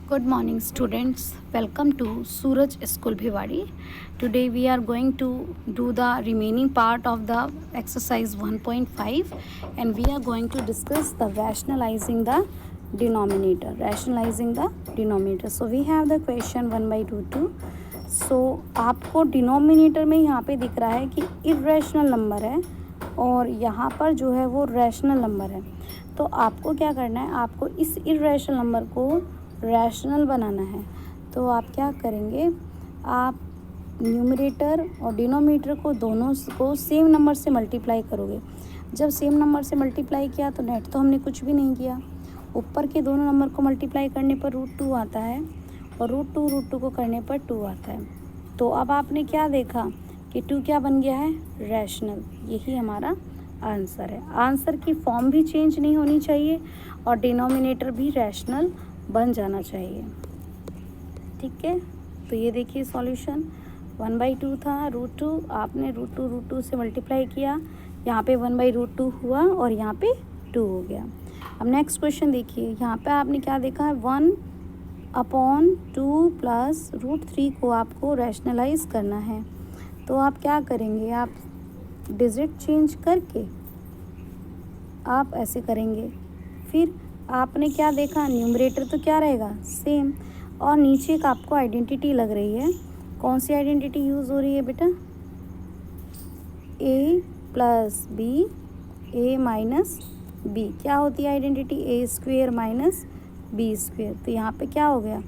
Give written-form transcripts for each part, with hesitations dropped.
Good morning, students. Welcome to Suraj School Bhiwadi. Today we are going to do the remaining part of the exercise 1.5 and we are going to discuss the rationalizing the denominator. Rationalizing the denominator. So we have the question 1 by 2. So आपको denominator में यहाँ पे दिख रहा है कि irrational number है और यहाँ पर जो है वो रैशनल नंबर है. तो आपको क्या करना है, आपको इस इरेशनल नंबर को रैशनल बनाना है. तो आप क्या करेंगे, आप न्यूमरेटर और डिनोमिनेटर को दोनों को सेम नंबर से मल्टीप्लाई करोगे. जब सेम नंबर से मल्टीप्लाई किया तो नेट तो हमने कुछ भी नहीं किया. ऊपर के दोनों नंबर को मल्टीप्लाई करने पर √2 आता है और √2 को करने पर 2 आता है. तो अब आपने क्या देखा कि 2 क्या बन गया है, रैशनल. यही हमारा आंसर है. आंसर की फॉर्म भी चेंज नहीं होनी चाहिए और डिनोमिनेटर भी रैशनल बन जाना चाहिए. ठीक है, तो ये देखिए सॉल्यूशन 1/2 था. √2 आपने √2 से मल्टीप्लाई किया, यहाँ पे 1/√2 हुआ और यहाँ पे 2 हो गया. अब नेक्स्ट क्वेश्चन देखिए, यहाँ पे आपने क्या देखा है, 1/2 प्लस √3 को आपको रैशनलाइज करना है. तो आप क्या करेंगे, आप डिजिट चेंज करके आप ऐसे करेंगे. फिर आपने क्या देखा, न्यूमरेटर तो क्या रहेगा, सेम, और नीचे एक आपको आइडेंटिटी लग रही है. कौन सी आइडेंटिटी यूज़ हो रही है बेटा, a + b a - b. क्या होती है आइडेंटिटी, a² - b². तो यहाँ पे क्या हो गया,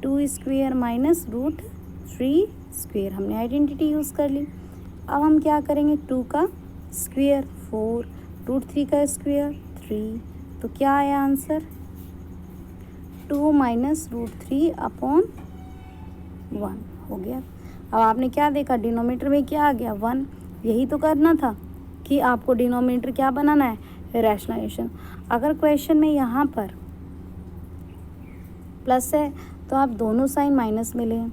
2² - √3². हमने आइडेंटिटी यूज़ कर ली. अब हम क्या करेंगे, 2 का स्क्वेयर 4, √3 का स्क्वेयर 3. तो क्या आया आंसर, 2 - √3/1 हो गया. अब आपने क्या देखा, डिनोमिनेटर में क्या आ गया, 1. यही तो करना था कि आपको डिनोमिनेटर क्या बनाना है, रैशनलाइजेशन. अगर क्वेश्चन में यहाँ पर प्लस है तो आप दोनों साइन माइनस में लें,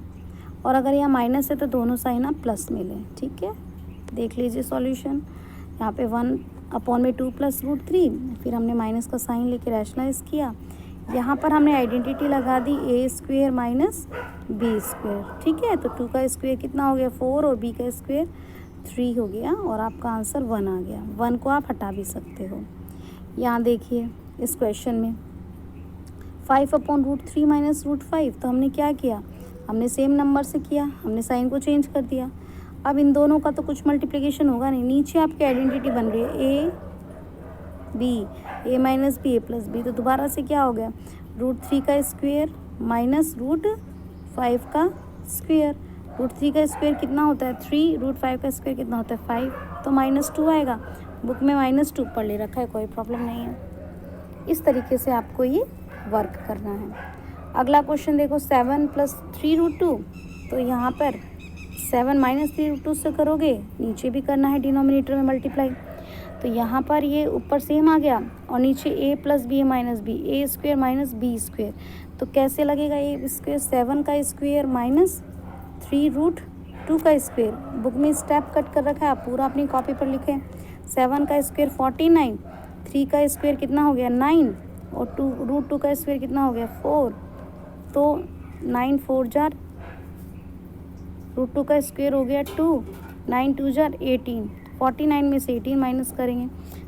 और अगर यहाँ माइनस है तो दोनों साइन आप प्लस में लें. ठीक है, देख लीजिए सॉल्यूशन. यहाँ पे 1/2 प्लस √3, फिर हमने माइनस का साइन लेके रैशनलाइज किया. यहाँ पर हमने आइडेंटिटी लगा दी a² - b². ठीक है, तो 2 का स्क्वेयर कितना हो गया, 4, और b का स्क्वेयर 3 हो गया और आपका आंसर 1 आ गया. 1 को आप हटा भी सकते हो. यहाँ देखिए इस क्वेश्चन में 5/√3 - √5. तो हमने क्या किया, हमने सेम नंबर से किया, हमने साइन को चेंज कर दिया. अब इन दोनों का तो कुछ मल्टीप्लिकेशन होगा नहीं. नीचे आपकी आइडेंटिटी बन रही है a - b + b. तो दोबारा से क्या हो गया, √3 का स्क्वेयर माइनस √5 का स्क्वेयर. √3 का स्क्वेयर कितना होता है, 3. √5 का स्क्वेयर कितना होता है, 5. तो -2 आएगा. बुक में -2 पर ले रखा है, कोई प्रॉब्लम नहीं है. इस तरीके से आपको ये वर्क करना है. अगला क्वेश्चन देखो, 7 + 3√2. तो यहाँ पर 7 - 3√2 से करोगे, नीचे भी करना है डिनोमिनेटर में मल्टीप्लाई. तो यहाँ पर ये ऊपर सेम आ गया और नीचे a + b - b, a² - b². तो कैसे लगेगा, a², 7 का स्क्वेयर माइनस 3√2 का स्क्वेयर. बुक में स्टेप कट कर रखा है, आप पूरा अपनी कॉपी पर लिखें. 7 का स्क्वेयर 49, 3 का स्क्वेयर कितना हो गया 9, और √2 का स्क्वेयर कितना हो गया 4. तो 9 4 जार, √2 का स्क्वेयर हो गया 2, 9 2 जार 18. 49 में से 18 माइनस करेंगे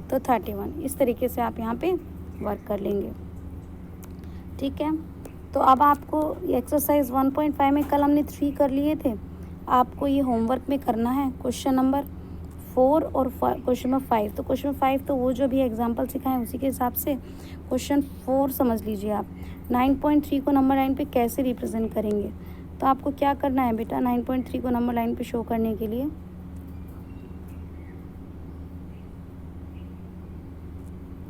तो 31. इस तरीके से आप यहाँ पे वर्क कर लेंगे. ठीक है, तो अब आपको एक्सरसाइज 1.5 में कल हमने 3 कर लिए थे, आपको ये होमवर्क में करना है. क्वेश्चन नंबर 4 और क्वेश्चन नंबर 5. तो क्वेश्चन 5 तो वो जो भी एग्जाम्पल सिखाएं उसी के हिसाब से क्वेश्चन 4 समझ लीजिए आप. 9.3 को नंबर लाइन पे कैसे रिप्रेजेंट करेंगे. तो आपको क्या करना है बेटा, 9.3 को नंबर लाइन पे शो करने के लिए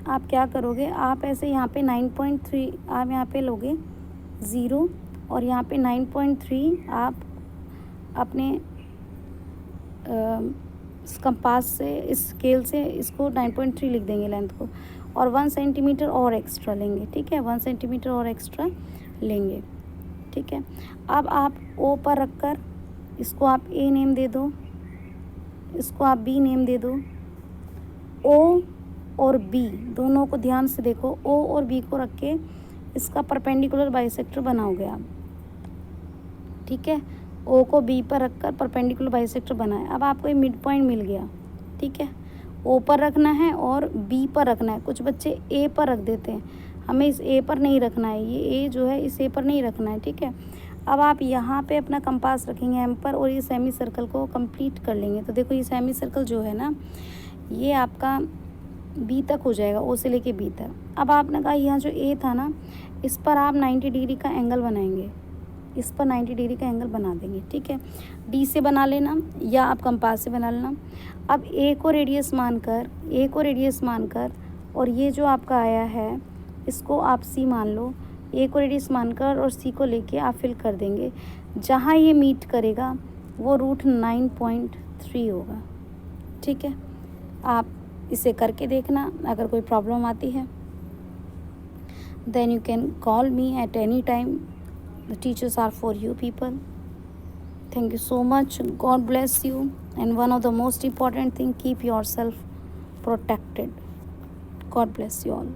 आप क्या करोगे, आप ऐसे यहाँ पे 9.3 आप यहाँ पे लोगे 0, और यहाँ पे 9.3 आप अपने कंपास से, इस स्केल से इसको 9.3 लिख देंगे लेंथ को, और 1 सेंटीमीटर और एक्स्ट्रा लेंगे. ठीक है, 1 सेंटीमीटर और एक्स्ट्रा लेंगे. ठीक है, अब आप O पर रखकर इसको आप A नेम दे दो, इसको आप B नेम दे दो. O और B दोनों को ध्यान से देखो, O और B को रख के इसका परपेंडिकुलर बाइसेक्टर बनाओगे आप, ठीक है। ओ को बी पर रखकर परपेंडिकुलर बाइसेक्टर बनाए। अब आपको ये मिड पॉइंट मिल गया, ठीक है। ओ पर रखना है और बी पर रखना है। कुछ बच्चे ए पर रख देते हैं, हमें इस ए पर नहीं रखना है, ये ए जो है इस ए पर नहीं रखना है, ठीक है। अब आप यहाँ पे अपना कंपास रखेंगे एम पर और ये सेमी सर्कल को कंप्लीट कर लेंगे। तो देखो ये सेमी सर्कल जो है ना, ये आपका बी तक हो जाएगा, ओ से लेके बी तक। अब आपने कहा यहाँ जो ए था ना, इस पर आप 90 डिग्री का एंगल बनाएंगे, इस पर 90 डिग्री का एंगल बना देंगे, ठीक है। डी से बना लेना या आप कंपास से बना लेना। अब ए को रेडियस मानकर और ये जो आपका आया है इसको आप सी मान लो। ए को रेडियस मानकर और सी को लेके आप फिल कर देंगे। जहाँ ये मीट करेगा वो √9.3 होगा, ठीक है। आप इसे करके देखना, अगर कोई प्रॉब्लम आती है then you can call me at any time. The teachers are for you people. Thank you so much. God bless you. And one of the most important thing, keep yourself protected. God bless you all.